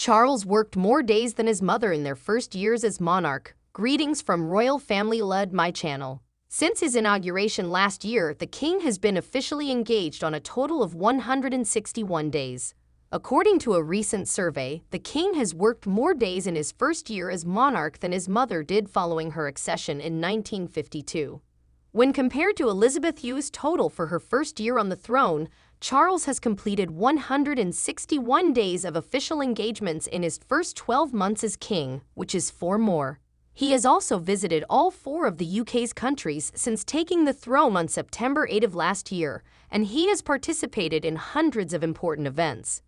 Charles worked more days than his mother in their first years as monarch. Greetings from Royal Family led my channel. Since his inauguration last year, the king has been officially engaged on a total of 161 days. According to a recent survey, the king has worked more days in his first year as monarch than his mother did following her accession in 1952. When compared to Elizabeth Hugh's total for her first year on the throne, Charles has completed 161 days of official engagements in his first 12 months as king, which is 4 more. He has also visited all 4 of the UK's countries since taking the throne on September 8 of last year, and he has participated in hundreds of important events.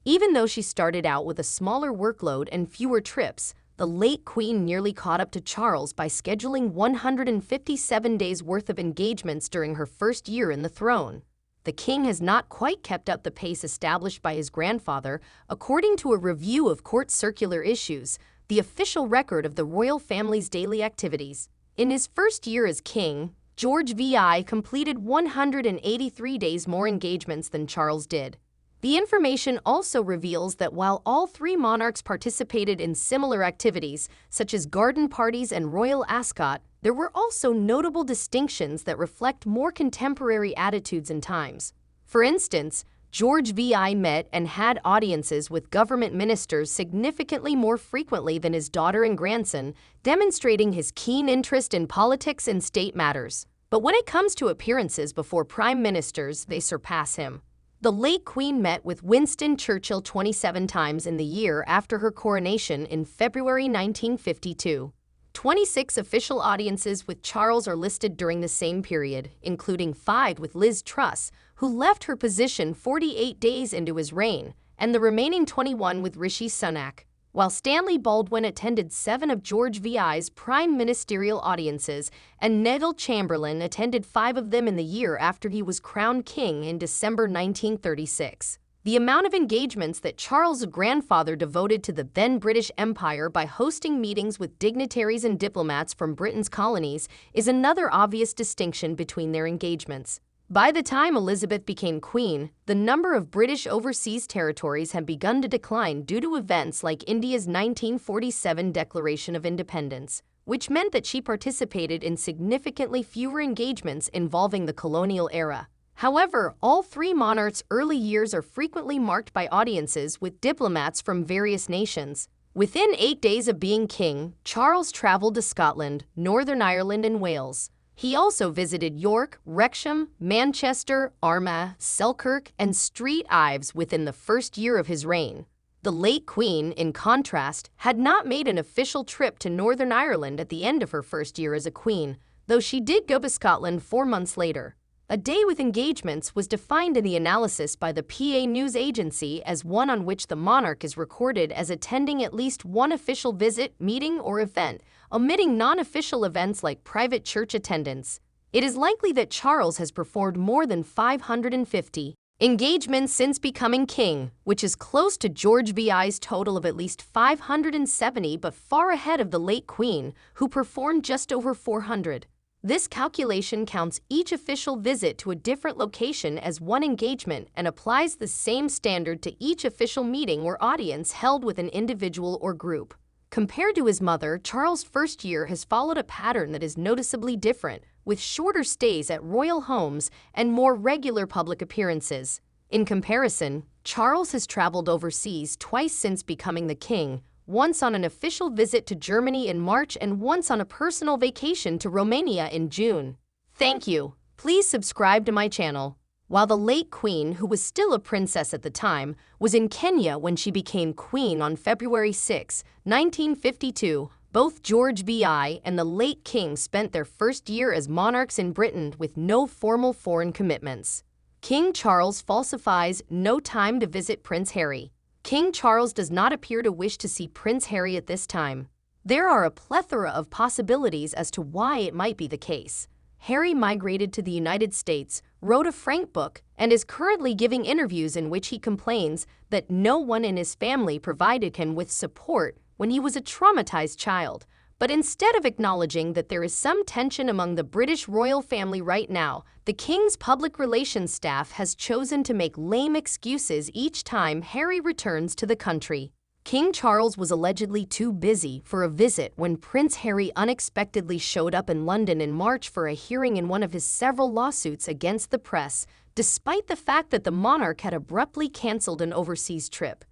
Even though she started out with a smaller workload and fewer trips, the late Queen nearly caught up to Charles by scheduling 157 days' worth of engagements during her first year in the throne. The king has not quite kept up the pace established by his grandfather, according to a review of court circular issues, the official record of the royal family's daily activities. In his first year as king, George VI completed 183 days more engagements than Charles did. The information also reveals that while all 3 monarchs participated in similar activities, such as garden parties and royal ascot, there were also notable distinctions that reflect more contemporary attitudes and times. For instance, George VI met and had audiences with government ministers significantly more frequently than his daughter and grandson, demonstrating his keen interest in politics and state matters. But when it comes to appearances before prime ministers, they surpass him. The late Queen met with Winston Churchill 27 times in the year after her coronation in February 1952. 26 official audiences with Charles are listed during the same period, including 5 with Liz Truss, who left her position 48 days into his reign, and the remaining 21 with Rishi Sunak, while Stanley Baldwin attended 7 of George VI's prime ministerial audiences, and Neville Chamberlain attended 5 of them in the year after he was crowned king in December 1936. The amount of engagements that Charles' grandfather devoted to the then British Empire by hosting meetings with dignitaries and diplomats from Britain's colonies is another obvious distinction between their engagements. By the time Elizabeth became queen, the number of British overseas territories had begun to decline due to events like India's 1947 Declaration of Independence, which meant that she participated in significantly fewer engagements involving the colonial era. However, all 3 monarchs' early years are frequently marked by audiences with diplomats from various nations. Within 8 days of being king, Charles traveled to Scotland, Northern Ireland, and Wales. He also visited York, Wrexham, Manchester, Armagh, Selkirk, and St Ives within the first year of his reign. The late Queen, in contrast, had not made an official trip to Northern Ireland at the end of her first year as a queen, though she did go to Scotland 4 months later. A day with engagements was defined in the analysis by the PA News Agency as one on which the monarch is recorded as attending at least one official visit, meeting, or event, omitting non-official events like private church attendance. It is likely that Charles has performed more than 550 engagements since becoming king, which is close to George VI's total of at least 570, but far ahead of the late Queen, who performed just over 400. This calculation counts each official visit to a different location as one engagement and applies the same standard to each official meeting or audience held with an individual or group. Compared to his mother, Charles' first year has followed a pattern that is noticeably different, with shorter stays at royal homes and more regular public appearances. In comparison, Charles has traveled overseas twice since becoming the king, once on an official visit to Germany in March and once on a personal vacation to Romania in June. Thank you. Please subscribe to my channel. While the late Queen, who was still a princess at the time, was in Kenya when she became queen on February 6, 1952, both George VI and the late king spent their first year as monarchs in Britain with no formal foreign commitments. King Charles falsifies no time to visit Prince Harry. King Charles does not appear to wish to see Prince Harry at this time. There are a plethora of possibilities as to why it might be the case. Harry migrated to the United States, wrote a frank book, and is currently giving interviews in which he complains that no one in his family provided him with support when he was a traumatized child. But instead of acknowledging that there is some tension among the British royal family right now, the King's public relations staff has chosen to make lame excuses each time Harry returns to the country. King Charles was allegedly too busy for a visit when Prince Harry unexpectedly showed up in London in March for a hearing in one of his several lawsuits against the press, despite the fact that the monarch had abruptly cancelled an overseas trip.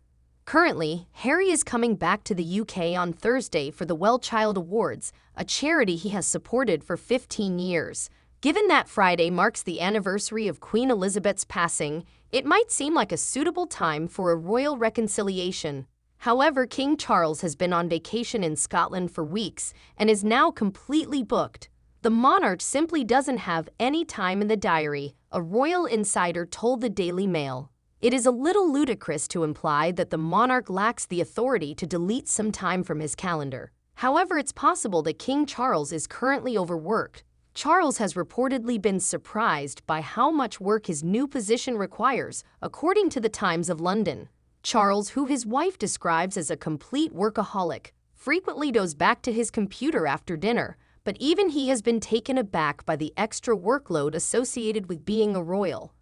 Currently, Harry is coming back to the UK on Thursday for the Well Child Awards, a charity he has supported for 15 years. Given that Friday marks the anniversary of Queen Elizabeth's passing, it might seem like a suitable time for a royal reconciliation. However, King Charles has been on vacation in Scotland for weeks and is now completely booked. The monarch simply doesn't have any time in the diary, a royal insider told the Daily Mail. It is a little ludicrous to imply that the monarch lacks the authority to delete some time from his calendar. However, it's possible that King Charles is currently overworked. Charles has reportedly been surprised by how much work his new position requires, according to the Times of London. Charles, who his wife describes as a complete workaholic, frequently goes back to his computer after dinner, but even he has been taken aback by the extra workload associated with being a royal.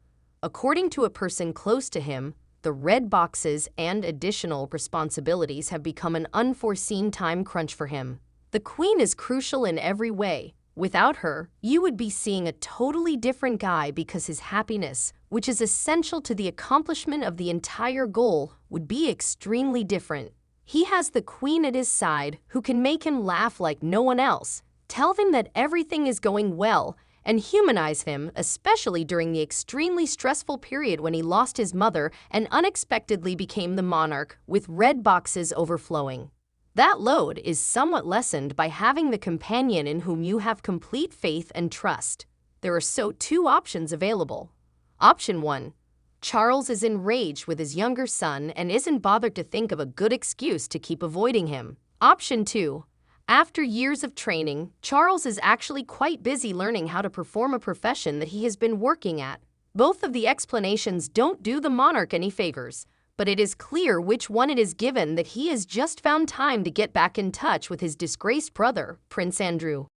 According to a person close to him, the red boxes and additional responsibilities have become an unforeseen time crunch for him. The Queen is crucial in every way. Without her, you would be seeing a totally different guy because his happiness, which is essential to the accomplishment of the entire goal, would be extremely different. He has the Queen at his side who can make him laugh like no one else, tell him that everything is going well, and humanize him, especially during the extremely stressful period when he lost his mother and unexpectedly became the monarch, with red boxes overflowing. That load is somewhat lessened by having the companion in whom you have complete faith and trust. There are two options available. Option 1. Charles is enraged with his younger son and isn't bothered to think of a good excuse to keep avoiding him. Option 2. After years of training, Charles is actually quite busy learning how to perform a profession that he has been working at. Both of the explanations don't do the monarch any favors, but it is clear which one it is given that he has just found time to get back in touch with his disgraced brother, Prince Andrew.